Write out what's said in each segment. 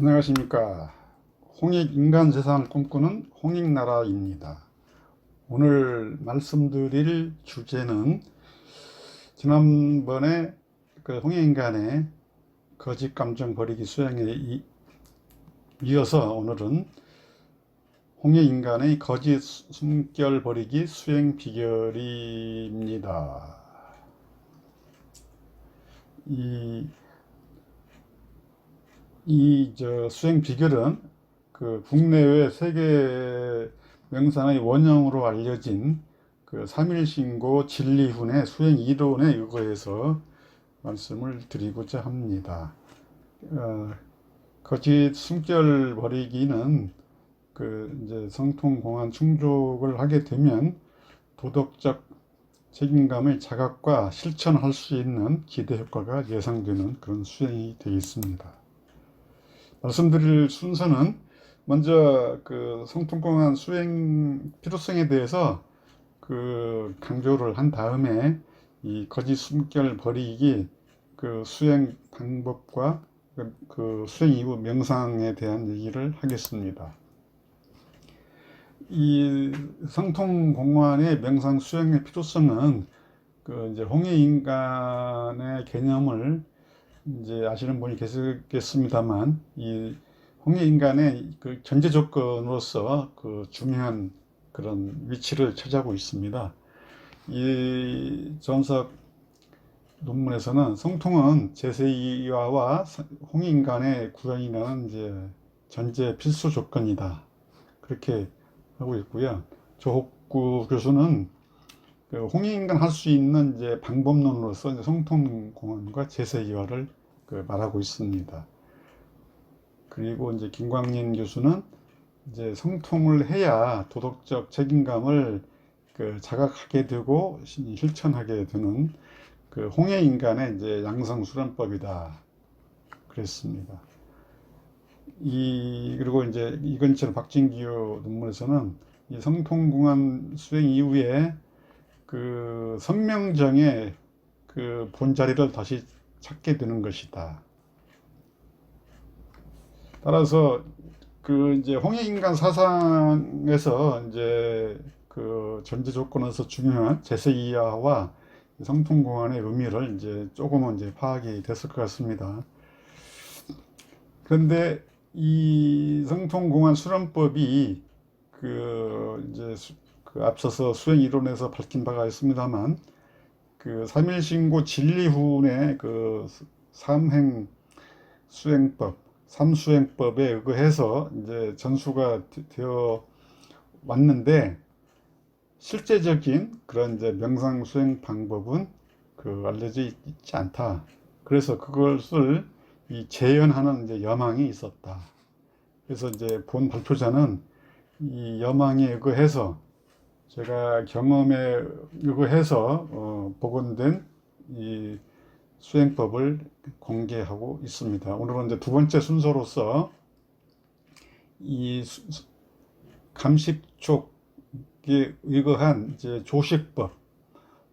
안녕하십니까. 홍익 인간 세상을 꿈꾸는 홍익나라입니다. 오늘 말씀드릴 주제는 지난번에 그 홍익인간의 거짓 감정 버리기 수행에 이어서 오늘은 홍익인간의 거짓 숨결 버리기 수행 비결입니다. 이 수행 비결은 그 국내외 세계 명상의 원형으로 알려진 그 3일신고 진리훈의 수행 이론에 의거해서 말씀을 드리고자 합니다. 거짓 숨결 버리기는 그 이제 성통공안 충족을 하게 되면 도덕적 책임감의 자각과 실천할 수 있는 기대 효과가 예상되는 그런 수행이 되겠습니다. 말씀드릴 순서는 먼저 그 성통공안 수행 필요성에 대해서 그 강조를 한 다음에 이 거짓 숨결 버리기 그 수행 방법과 그 수행 이후 명상에 대한 얘기를 하겠습니다. 이 성통공안의 명상 수행의 필요성은 그 이제 홍익인간의 개념을 이제 아시는 분이 계시겠습니다만, 이 홍익인간의 그 전제 조건으로서 그 중요한 그런 위치를 차지하고 있습니다. 이 전석 논문에서는 성통은 제세이화와 홍익인간의 구현이라는 이제 전제 필수 조건이다, 그렇게 하고 있고요. 조옥구 교수는 그 홍익인간 할 수 있는 이제 방법론으로서 이제 성통공안과 제세이화를 그 말하고 있습니다. 그리고 이제 김광린 교수는 이제 성통을 해야 도덕적 책임감을 그 자각하게 되고 실천하게 되는 그 홍익인간의 이제 양성수련법이다, 그랬습니다. 그리고 이제 이건철 박진기호 논문에서는 이 성통공안 수행 이후에 그 선명정의 그 본자리를 다시 찾게 되는 것이다. 따라서 그 이제 홍익인간 사상에서 이제 그 전제 조건에서 중요한 제세이하와 성통공안의 의미를 이제 조금은 이제 파악이 됐을 것 같습니다. 그런데 이 성통공안 수련법이 그 이제 그 앞서서 수행 이론에서 밝힌 바가 있습니다만, 그 3일신고 진리훈의 그 삼행 수행법, 삼수행법에 의거해서 이제 전수가 되어 왔는데, 실제적인 그런 이제 명상 수행 방법은 그 알려져 있지 않다. 그래서 그것을 재현하는 이제 여망이 있었다. 그래서 이제 본 발표자는 이 여망에 의거해서, 제가 경험에 의거해서 복원된 이 수행법을 공개하고 있습니다. 오늘은 이제 두 번째 순서로서 이 감식촉에 의거한 이제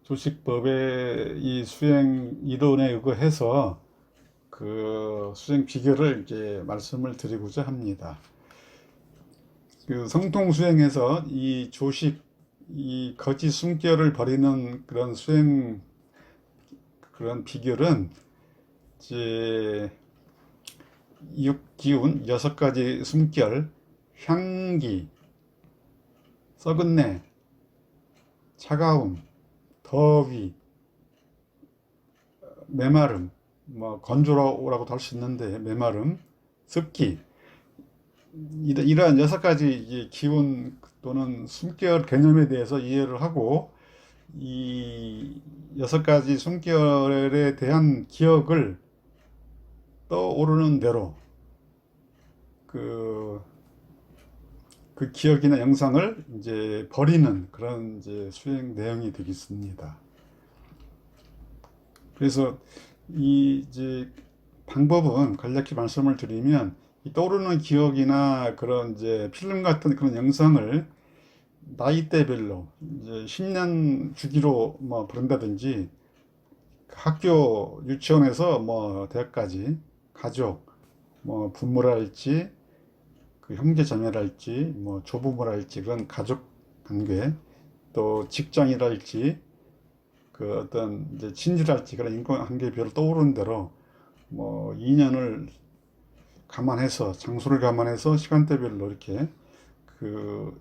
조식법의 이 수행 이론에 의거해서 그 수행 비결을 이제 말씀을 드리고자 합니다. 그 성통 수행에서 이 거짓 숨결을 버리는 그런 수행 그런 비결은 이제 육기운 6가지 숨결, 향기, 썩은내, 차가움, 더위, 메마름, 뭐 건조라고도 할 수 있는데 메마름, 습기, 이러한 6가지 기운 또는 숨결 개념에 대해서 이해를 하고, 이 6가지 숨결에 대한 기억을 떠오르는 대로 그 기억이나 영상을 이제 버리는 그런 이제 수행 내용이 되겠습니다. 그래서 이 이제 방법은 간략히 말씀을 드리면, 이 떠오르는 기억이나 그런 이제 필름 같은 그런 영상을 나이대별로 이제 10년 주기로 뭐 부른다든지, 학교 유치원에서 뭐 대학까지, 가족, 뭐 부모랄지 그 형제 자매랄지 뭐 조부모랄지 그런 가족 관계, 또 직장이랄지 그 어떤 이제 친지랄지 그런 인간관계별로 떠오르는 대로 뭐 인연을 감안해서, 장소를 감안해서 시간대별로 이렇게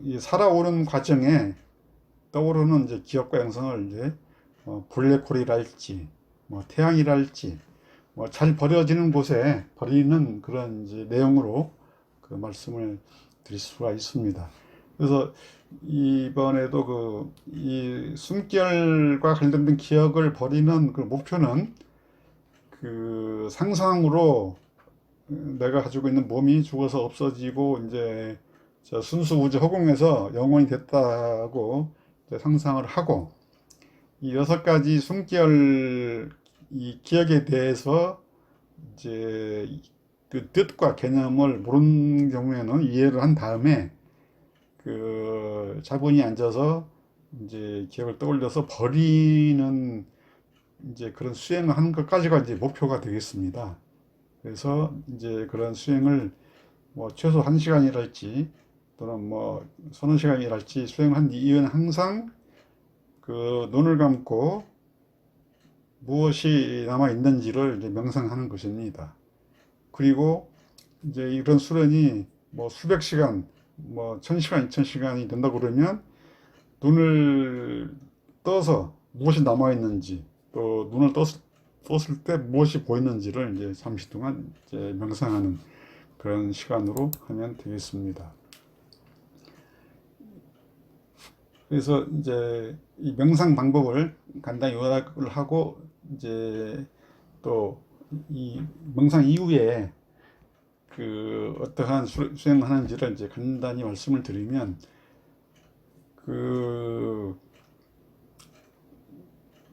이 살아오는 과정에 떠오르는 이제 기억과 영상을 이제 블랙홀이랄지 뭐 태양이랄지 뭐 잘 버려지는 곳에 버리는 그런 이제 내용으로 그 말씀을 드릴 수가 있습니다. 그래서 이번에도 이 숨결과 관련된 기억을 버리는 그 목표는 그 상상으로 내가 가지고 있는 몸이 죽어서 없어지고 이제 저 순수 우주 허공에서 영원히 됐다고 이제 상상을 하고, 이 6가지 숨결 이 기억에 대해서 이제 그 뜻과 개념을 모르는 경우에는 이해를 한 다음에 그 차분히 앉아서 이제 기억을 떠올려서 버리는 이제 그런 수행을 하는 것까지가 이제 목표가 되겠습니다. 그래서 이제 그런 수행을 뭐 최소 1시간이랄지 또는 뭐 서너 시간이랄지 수행한 이유는 항상 그 눈을 감고 무엇이 남아 있는지를 이제 명상하는 것입니다. 그리고 이제 이런 수련이 뭐 수백 시간, 뭐 1000시간, 2000시간이 된다 그러면 눈을 떠서 무엇이 남아 있는지, 또 눈을 떴을 때 무엇이 보이는지를 이제 잠시 동안 이제 명상하는 그런 시간으로 하면 되겠습니다. 그래서 이제 이 명상 방법을 간단히 요약을 하고 이제 또 이 명상 이후에 그 어떠한 수행을 하는지를 이제 간단히 말씀을 드리면,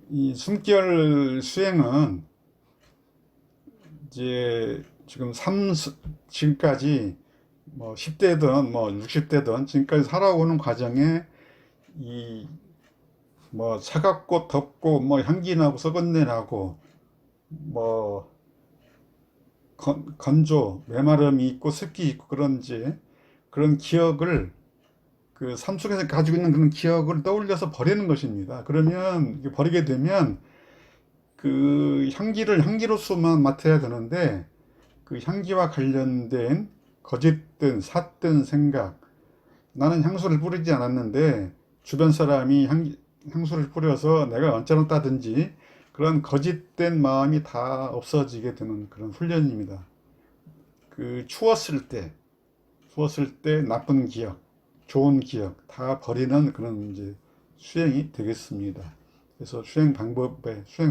이 숨결 수행은 이제 지금까지 뭐 10대든 뭐 60대든 지금까지 살아오는 과정에 이 뭐 차갑고 덥고 뭐 향기 나고 썩은내 나고 뭐 건조, 메마름이 있고 습기 있고 그런 기억을 그 삶 속에서 가지고 있는 그런 기억을 떠올려서 버리는 것입니다. 그러면 버리게 되면 그 향기로서만 맡아야 되는데 그 향기와 관련된 거짓된 삿된 생각, 나는 향수를 뿌리지 않았는데 주변 사람이 향수를 뿌려서 내가 얹혀놨다든지 그런 거짓된 마음이 다 없어지게 되는 그런 훈련입니다. 그 추웠을 때 나쁜 기억, 좋은 기억 다 버리는 그런 이제 수행이 되겠습니다. 그래서 수행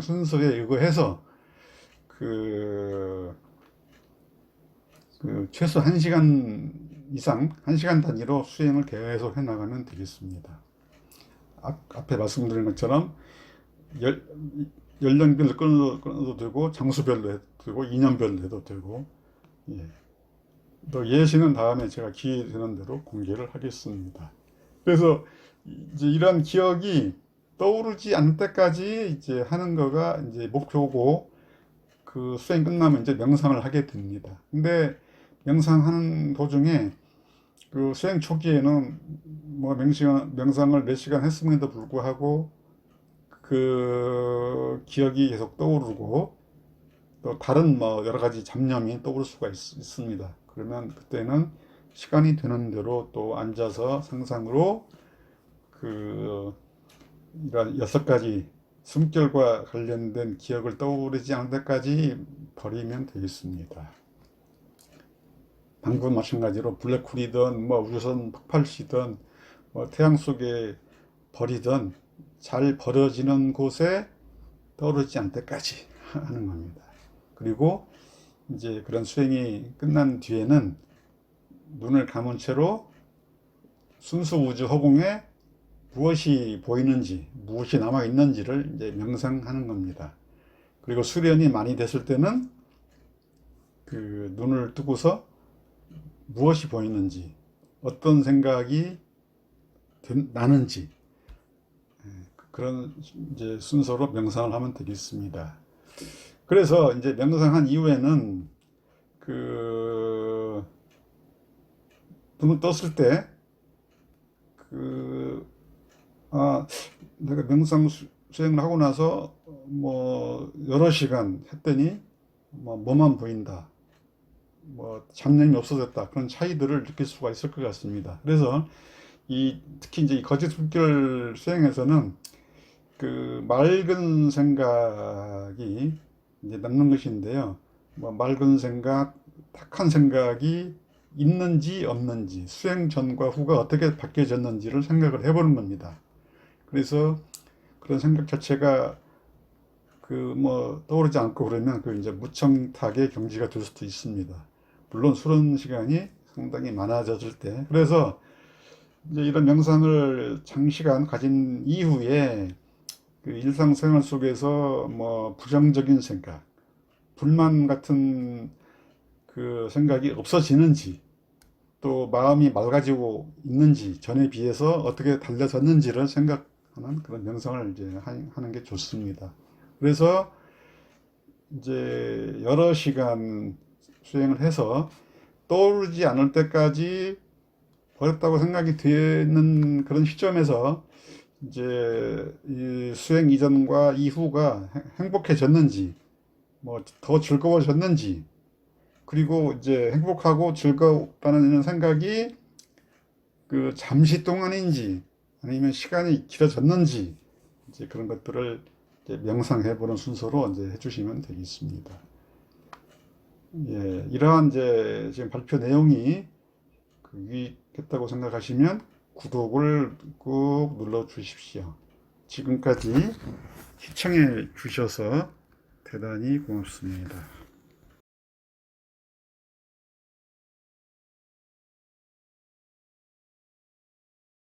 순서에 의거해서 최소 1시간 이상, 1시간 단위로 수행을 계속 해나가면 되겠습니다. 앞에 말씀드린 것처럼 연령별로 끊어도 되고 장수별로 해도 되고 인연별로 해도 되고, 예. 또 예시는 다음에 제가 기회 되는 대로 공개를 하겠습니다. 그래서 이제 이런 기억이 떠오르지 않을 때까지 이제 하는 거가 이제 목표고, 그 수행 끝나면 이제 명상을 하게 됩니다. 근데 명상하는 도중에 그 수행 초기에는 뭐 명상을 몇 시간 했음에도 불구하고 그 기억이 계속 떠오르고 또 다른 뭐 여러 가지 잡념이 떠오를 수가 있습니다. 그러면 그때는 시간이 되는 대로 또 앉아서 상상으로 이런 6가지 숨결과 관련된 기억을 떠오르지 않을 때까지 버리면 되겠습니다. 방금 마찬가지로 블랙홀이든 뭐 우주선 폭발시든 뭐 태양 속에 버리든 잘 버려지는 곳에 떠오르지 않을 때까지 하는 겁니다. 그리고 이제 그런 수행이 끝난 뒤에는 눈을 감은 채로 순수 우주 허공에 무엇이 보이는지, 무엇이 남아 있는지를 이제 명상하는 겁니다. 그리고 수련이 많이 됐을 때는 그 눈을 뜨고서 무엇이 보이는지, 어떤 생각이 나는지, 그런 이제 순서로 명상을 하면 되겠습니다. 그래서 이제 명상한 이후에는 눈을 떴을 때, 그, 아, 내가 명상 수행을 하고 나서 뭐 여러 시간 했더니 뭐 뭐만 보인다. 뭐 잡념이 없어졌다. 그런 차이들을 느낄 수가 있을 것 같습니다. 그래서 특히 이제 이 거짓 숨결 수행에서는 그 맑은 생각이 이제 남는 것인데요. 뭐 맑은 생각, 탁한 생각이 있는지 없는지, 수행 전과 후가 어떻게 바뀌어졌는지를 생각을 해보는 겁니다. 그래서 그런 생각 자체가 그 뭐 떠오르지 않고 그러면 그 이제 무청탁의 경지가 될 수도 있습니다. 물론 수련 시간이 상당히 많아졌을 때. 그래서 이제 이런 명상을 장시간 가진 이후에 그 일상생활 속에서 뭐 부정적인 생각, 불만 같은 그 생각이 없어지는지, 또 마음이 맑아지고 있는지, 전에 비해서 어떻게 달라졌는지를 생각하는 그런 명상을 이제 하는 게 좋습니다. 그래서 이제 여러 시간 수행을 해서 떠오르지 않을 때까지 어렵다고 생각이 되는 그런 시점에서 이제 이 수행 이전과 이후가 행복해졌는지, 뭐 더 즐거워졌는지, 그리고 이제 행복하고 즐겁다는 생각이 그 잠시 동안인지 아니면 시간이 길어졌는지 이제 그런 것들을 이제 명상해 보는 순서로 이제 해주시면 되겠습니다. 예, 이러한 이제 지금 발표 내용이 유익했다고 생각하시면 구독을 꾹 눌러 주십시오. 지금까지 시청해 주셔서 대단히 고맙습니다.